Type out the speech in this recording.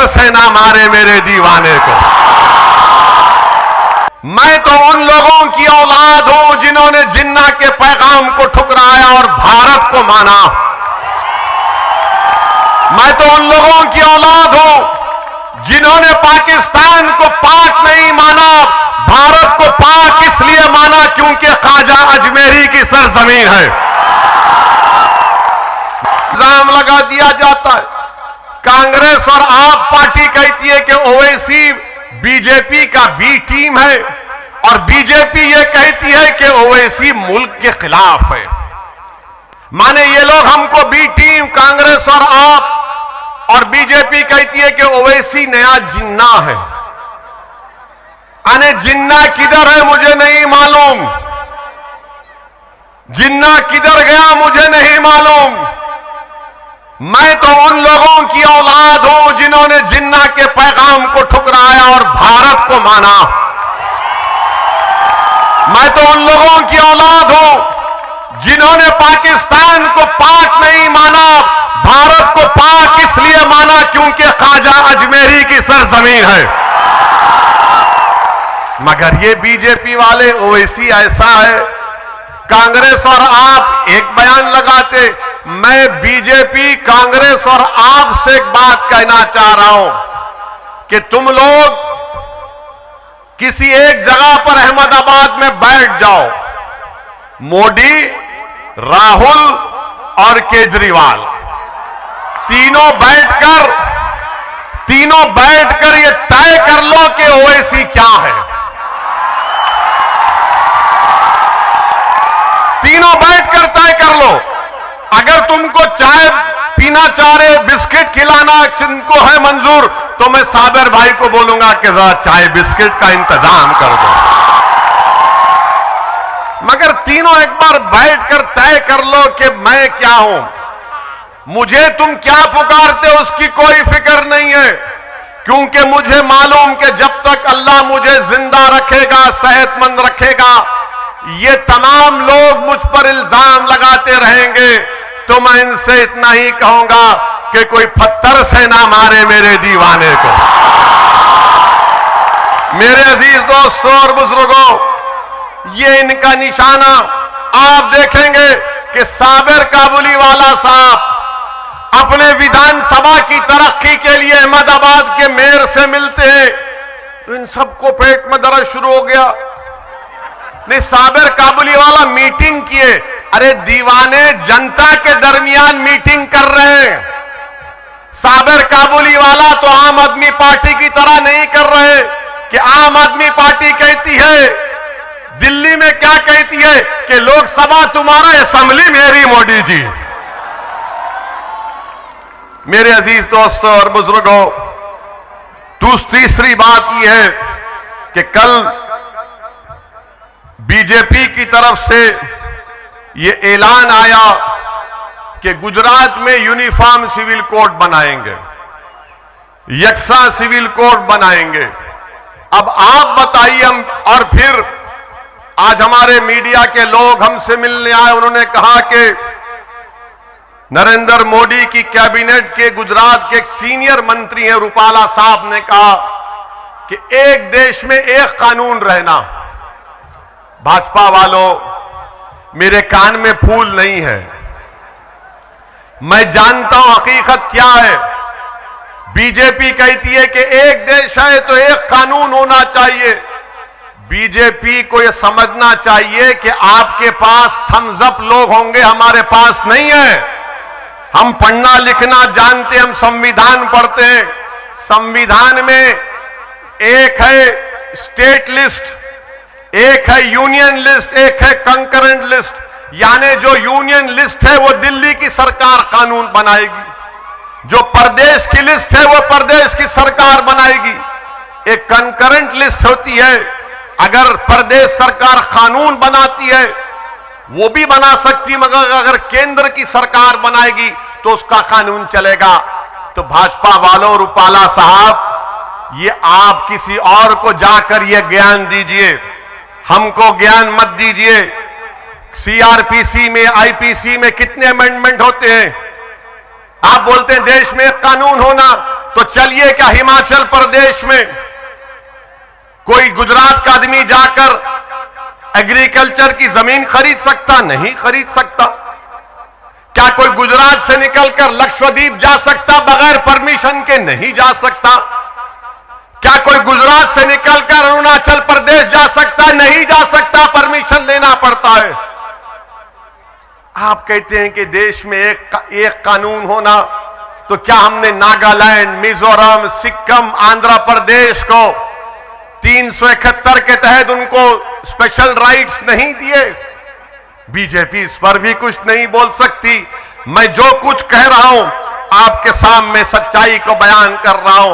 से ना मारे मेरे दीवाने को। मैं तो उन लोगों की औलाद हूं जिन्होंने जिन्ना के पैगाम को ठुकराया और भारत को माना। मैं तो उन लोगों की औलाद हूं जिन्होंने पाकिस्तान को पाक नहीं माना, भारत को पाक इसलिए माना क्योंकि ख्वाजा अजमेरी की सरजमीन है। इल्जाम लगा दिया जाता है, कांग्रेस और आप पार्टी कहती है कि ओवैसी बीजेपी का बी टीम है और बीजेपी ये कहती है कि ओवैसी मुल्क के खिलाफ है। माने ये लोग हमको बी टीम कांग्रेस और आप और बीजेपी कहती है कि ओवैसी नया जिन्ना है। अने जिन्ना किधर है मुझे नहीं मालूम, जिन्ना किधर गया मुझे नहीं मालूम। मैं तो उन लोगों की औलाद हूं जिन्होंने जिन्ना के पैगाम को ठुकराया और भारत को माना। मैं तो उन लोगों की औलाद हूं जिन्होंने पाकिस्तान को पाक नहीं माना, भारत को पाक इसलिए माना क्योंकि ख्वाजा अजमेरी की सरजमीन है। मगर ये बीजेपी वाले ओवैसी ऐसा है, कांग्रेस और आप एक बयान लगाते। मैं बीजेपी कांग्रेस और आप से एक बात कहना चाह रहा हूं कि तुम लोग किसी एक जगह पर अहमदाबाद में बैठ जाओ, मोदी, राहुल और केजरीवाल तीनों बैठकर ये तय कर लो कि ओवैसी क्या है। तीनों बैठकर तय कर लो। अगर तुमको चाय पीना चाह रहे, बिस्किट खिलाना जिनको है मंजूर, तो मैं साबिर भाई को बोलूंगा कि जरा चाय बिस्किट का इंतजाम कर दो। मगर तीनों एक बार बैठकर तय कर लो कि मैं क्या हूं, मुझे तुम क्या पुकारते हो उसकी कोई फिक्र नहीं है, क्योंकि मुझे मालूम कि जब तक अल्लाह मुझे जिंदा रखेगा, सेहतमंद रखेगा, ये तमाम लोग मुझ पर इल्जाम लगाते रहेंगे। तो मैं इनसे इतना ही कहूंगा कि कोई पत्थर से ना मारे मेरे दीवाने को। मेरे अजीज दोस्तों और बुजुर्गों, ये इनका निशाना आप देखेंगे कि साबिर काबुलीवाला साहब अपने विधानसभा की तरक्की के लिए अहमदाबाद के मेयर से मिलते हैं तो इन सबको पेट में दर्द शुरू हो गया। नहीं, साबिर काबुलीवाला मीटिंग किए, अरे दीवाने जनता के दरमियान मीटिंग कर रहे हैं। साबिर काबुलीवाला तो आम आदमी पार्टी की तरह नहीं कर रहे कि आम आदमी पार्टी कहती है, दिल्ली में क्या कहती है कि लोकसभा तुम्हारा, असेंबली मेरी मोदी जी। मेरे अजीज दोस्तों और बुजुर्गों, तीसरी बात यह है कि कल बीजेपी की तरफ से यह ऐलान आया कि गुजरात में यूनिफॉर्म सिविल कोड बनाएंगे, यकसा सिविल कोड बनाएंगे। अब आप बताइए, हम और फिर आज हमारे मीडिया के लोग हमसे मिलने आए, उन्होंने कहा कि नरेंद्र मोदी की कैबिनेट के गुजरात के एक सीनियर मंत्री हैं रूपाला साहब ने कहा कि एक देश में एक कानून रहना। भाजपा वालों, मेरे कान में फूल नहीं है, मैं जानता हूं हकीकत क्या है। बीजेपी कहती है कि एक देश है तो एक कानून होना चाहिए। बीजेपी को यह समझना चाहिए कि आपके पास थम्स अप लोग होंगे, हमारे पास नहीं है। हम पढ़ना लिखना जानते हैं, हम संविधान पढ़ते हैं। संविधान में एक है स्टेट लिस्ट, एक है यूनियन लिस्ट, एक है कंकरेंट लिस्ट। यानी जो यूनियन लिस्ट है वो दिल्ली की सरकार कानून बनाएगी, जो प्रदेश की लिस्ट है वो प्रदेश की सरकार बनाएगी। एक कंकरेंट लिस्ट होती है, अगर प्रदेश सरकार कानून बनाती है वो भी बना सकती, मगर अगर केंद्र की सरकार बनाएगी तो उसका कानून चलेगा। तो भाजपा वालों, रूपाला साहब, ये आप किसी और को जाकर ये ज्ञान दीजिए, हमको ज्ञान मत दीजिए। सीआरपीसी में, आईपीसी में कितने अमेंडमेंट होते हैं? आप बोलते हैं देश में एक कानून होना, तो चलिए क्या हिमाचल प्रदेश में कोई गुजरात का आदमी जाकर एग्रीकल्चर की जमीन खरीद सकता? नहीं खरीद सकता। क्या कोई गुजरात से निकलकर लक्षद्वीप जा सकता बगैर परमिशन के? नहीं जा सकता। क्या कोई गुजरात से निकलकर अरुणाचल प्रदेश जा सकता? नहीं जा सकता, परमिशन लेना पड़ता है। आप कहते हैं कि देश में एक कानून होना, तो क्या हमने नागालैंड, मिजोरम, सिक्किम, आंध्र प्रदेश को 371 के तहत उनको स्पेशल राइट्स नहीं दिए? बीजेपी इस पर भी कुछ नहीं बोल सकती। मैं जो कुछ कह रहा हूं आपके सामने सच्चाई को बयान कर रहा हूं।